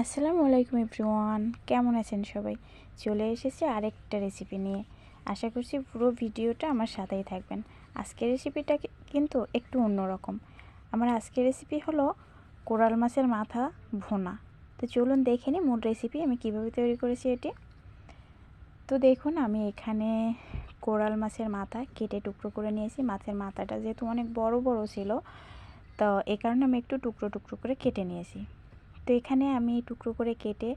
আসসালামু আলাইকুম এভরিওয়ান, কেমন আছেন সবাই? চলে এসেছি আরেকটা রেসিপি নিয়ে। আশা করছি পুরো ভিডিওটা আমার সাথেই থাকবেন। আজকের রেসিপিটা কিন্তু একটু অন্যরকম। আমার আজকের রেসিপি হলো কোরাল মাছের মাথা ভুনা। তো চলুন দেখে নিই মূল রেসিপি আমি কিভাবে তৈরি করেছি এটি। তো দেখুন, আমি এখানে কোরাল মাছের মাথা কেটে টুকরো করে নিয়েছি। মাছের মাথাটা যেহেতু অনেক বড় বড় ছিল, তো এই কারণে আমি একটু টুকরো টুকরো করে কেটে নিয়েছি। তো এখানে আমি টুকরো করে কেটে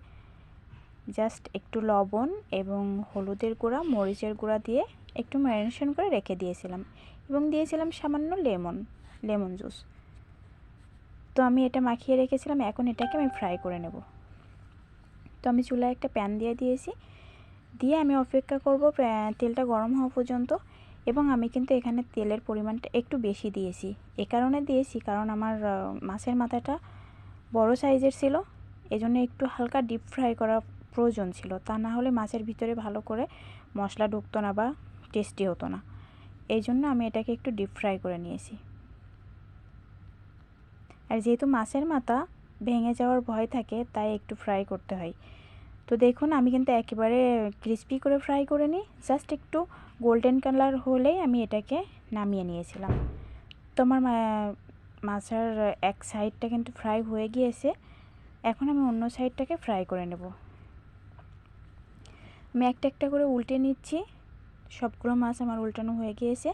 জাস্ট একটু লবণ এবং হলুদের গুঁড়া, মরিচের গুঁড়া দিয়ে একটু ম্যারিনেশন করে রেখে দিয়েছিলাম এবং দিয়েছিলাম সামান্য লেমন জুস। তো আমি এটা মাখিয়ে রেখেছিলাম। এখন এটাকে আমি ফ্রাই করে নেব। তো আমি চুলায় একটা প্যান দিয়েছি, দিয়ে আমি অপেক্ষা করব তেলটা গরম হওয়া পর্যন্ত। এবং আমি কিন্তু এখানে তেলের পরিমাণটা একটু বেশি দিয়েছি। এ কারণে দিয়েছি কারণ আমার মাছের মাথাটা বড় সাইজের ছিল, এজন্য একটু হালকা ডিপ ফ্রাই করা প্রয়োজন ছিল। তা না হলে মাছের ভিতরে ভালো করে মশলা ঢুকতো না বা টেস্টি হতো না। এই জন্য আমি এটাকে একটু ডিপ ফ্রাই করে নিয়েছি। আর যেহেতু মাছের মাথা ভেঙে যাওয়ার ভয় থাকে, তাই একটু ফ্রাই করতে হয়। তো দেখুন, আমি কিন্তু একেবারে ক্রিস্পি করে ফ্রাই করে নিই, জাস্ট একটু গোল্ডেন কালার হলেই আমি এটাকে নামিয়ে নিয়েছিলাম। তো আমার মাছের এক সাইডটা কিন্তু ফ্রাই হয়ে গিয়েছে। এখন আমি অন্য সাইডটাকে ফ্রাই করে নেব। আমি একটা একটা করে উল্টে নিচ্ছি। সবগুলো মাছ আমার উল্টানো হয়ে গিয়েছে।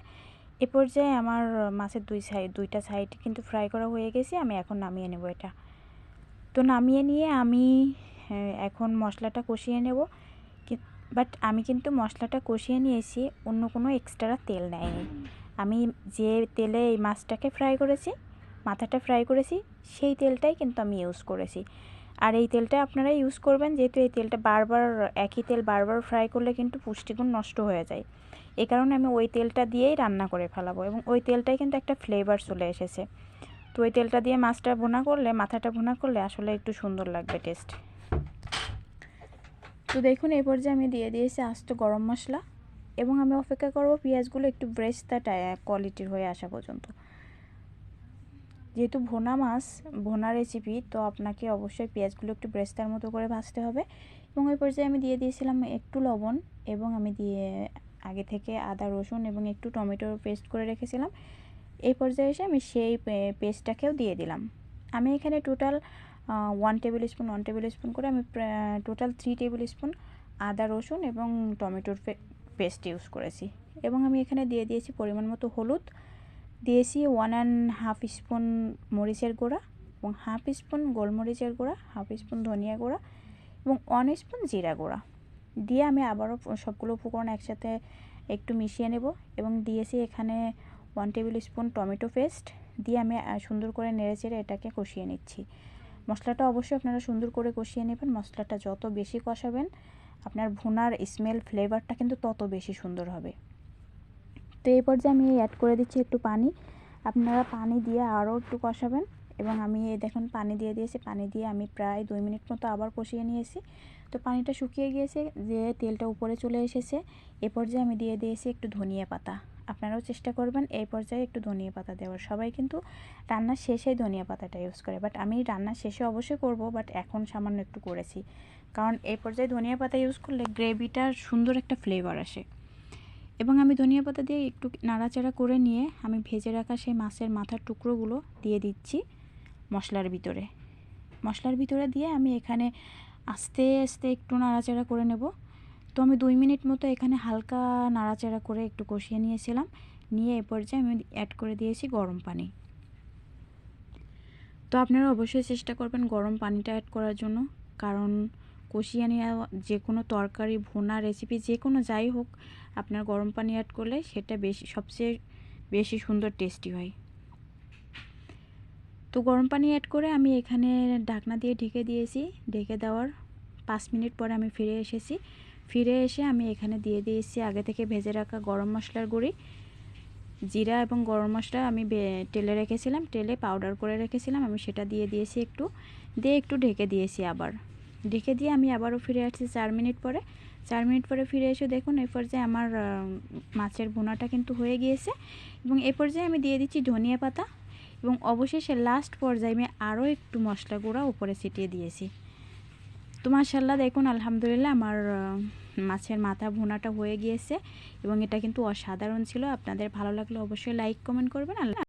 এ পর্যায়ে আমার মাছের দুইটা সাইড কিন্তু ফ্রাই করা হয়ে গেছে। আমি এখন নামিয়ে নেব এটা। তো নামিয়ে নিয়ে আমি এখন মশলাটা কষিয়ে নেব। বাট আমি কিন্তু মশলাটা কষিয়ে নিয়েছি, অন্য কোনো এক্সট্রা তেল নেয়নি। আমি যে তেলে এই মাছটাকে ফ্রাই করেছি, মাথাটা ফ্রাই করেছি, সেই তেলটাই কিন্তু আমি ইউজ করেছি। আর এই তেলটা আপনারা ইউজ করবেন, যেহেতু এই তেলটা একই তেল বারবার ফ্রাই করলে কিন্তু পুষ্টিগুণ নষ্ট হয়ে যায়। এই কারণে আমি ওই তেলটা দিয়েই রান্না করে ফেলাবো এবং ওই তেলটাই কিন্তু একটা ফ্লেভার চলে এসেছে। তো ওই তেলটা দিয়ে মাছটা ভুনা করলে, মাথাটা ভুনা করলে আসলে একটু সুন্দর লাগবে টেস্ট। তো দেখুন, এই পর্যায়ে আমি দিয়ে দিয়েছি আস্ত গরম মশলা এবং আমি অপেক্ষা করব পেঁয়াজগুলো একটু ব্রেস্তা কোয়ালিটির হয়ে আসা পর্যন্ত। যেহেতু ভোনা রেসিপি, তো আপনাকে অবশ্যই পেঁয়াজগুলো একটু ব্রেস্তার মতো করে ভাজতে হবে। এবং ওই পর্যায়ে আমি দিয়ে দিয়েছিলাম একটু লবণ এবং আমি আগে থেকে আদা রসুন এবং একটু টমেটোর পেস্ট করে রেখেছিলাম। এই পর্যায়ে এসে আমি সেই পেস্টটাকেও দিয়ে দিলাম। আমি এখানে টোটাল 1 টেবিল স্পুন করে আমি টোটাল 3 টেবিল স্পুন আদা রসুন এবং টমেটোর পেস্ট ইউজ করেছি। এবং আমি এখানে দিয়ে দিয়েছি পরিমাণ মতো হলুদ, দিয়েছি 1.5 স্পুন মরিচের গুঁড়া এবং 1/2 স্পুন গোলমরিচের গুঁড়া, 1/2 স্পুন ধনিয়া গুঁড়া এবং 1 স্পুন জিরা গুঁড়া দিয়ে আমি আবারও সবগুলো উপকরণ একসাথে একটু মিশিয়ে নেব। এবং দিয়েছি এখানে 1 টেবিল স্পুন টমেটো পেস্ট দিয়ে আমি সুন্দর করে নেড়েচেড়ে এটাকে কষিয়ে নিচ্ছি। মশলাটা অবশ্যই আপনারা সুন্দর করে কষিয়ে নেবেন। মশলাটা যত বেশি কষাবেন, আপনার ভুনার স্মেল ফ্লেভারটা কিন্তু তত বেশি সুন্দর হবে। তো এই পর্যায়ে আমি অ্যাড করে দিচ্ছি একটু পানি। আপনারা পানি দিয়ে আরও একটু কষাবেন। এবং আমি দেখুন পানি দিয়ে দিয়েছি, পানি দিয়ে আমি প্রায় 2 মিনিট মতো আবার কষিয়ে নিয়েছি। তো পানিটা শুকিয়ে গিয়েছে, যে তেলটা উপরে চলে এসেছে। এ পর্যায়ে আমি দিয়ে দিয়েছি একটু ধনিয়া পাতা। আপনারাও চেষ্টা করবেন এই পর্যায়ে একটু ধনিয়া পাতা দেওয়ার। সবাই কিন্তু রান্নার শেষে ধনিয়া পাতাটা ইউজ করে, বাট আমি রান্নার শেষে অবশ্যই করব, বাট এখন সামান্য একটু করেছি, কারণ এই পর্যায়ে ধনিয়া পাতা ইউজ করলে গ্রেভিটার সুন্দর একটা ফ্লেভার আসে। এবং আমি ধনিয়া পাতা দিয়ে একটু নাড়াচাড়া করে নিয়ে আমি ভেজে রাখা সেই মাছের মাথার টুকরোগুলো দিয়ে দিচ্ছি মশলার ভিতরে দিয়ে আমি এখানে আস্তে আস্তে একটু নাড়াচাড়া করে নেব। তো আমি 2 মিনিট মতো এখানে হালকা নাড়াচাড়া করে একটু কষিয়ে নিয়েছিলাম। নিয়ে এ পর্যায়ে আমি অ্যাড করে দিয়েছি গরম পানি। তো আপনারা অবশ্যই চেষ্টা করবেন গরম পানিটা অ্যাড করার জন্য, কারণ কষিয়ে নেওয়া যে কোনো তরকারি, ভুনা রেসিপি, যে কোনো যাই হোক, আপনার গরম পানি অ্যাড করলে সেটা সবচেয়ে বেশি সুন্দর টেস্টি হয়। তো গরম পানি অ্যাড করে আমি এখানে ঢাকনা দিয়ে ঢেকে দিয়েছি। ঢেকে দেওয়ার 5 মিনিট পরে আমি ফিরে এসে আমি এখানে দিয়ে দিয়েছি আগে থেকে ভেজে রাখা গরম মশলার গুঁড়ি, জিরা এবং গরম মশলা আমি তেলে রেখেছিলাম, তেলে পাউডার করে রেখেছিলাম, আমি সেটা দিয়ে দিয়েছি একটু ঢেকে দিয়েছি। ঢেকে দিয়ে আমি আবারও ফিরে আসছি 4 মিনিট পরে। 4 মিনিট পরে ফিরে এসে দেখুন এই পর্যায়ে আমার মাছের ভুনাটা কিন্তু হয়ে গিয়েছে। এবং এই পর্যায়ে আমি দিয়ে দিচ্ছি ধনিয়া পাতা এবং অবশেষে লাস্ট পর্যায়ে আমি আরও একটু মশলা গুঁড়া উপরে ছিটিয়ে দিয়েছি। তো মাশাআল্লাহ দেখুন আলহামদুলিল্লাহ আমার মাছের মাথা ভুনাটা হয়ে গিয়েছে এবং এটা কিন্তু অসাধারণ ছিল। আপনাদের ভালো লাগলে অবশ্যই লাইক কমেন্ট করবেন।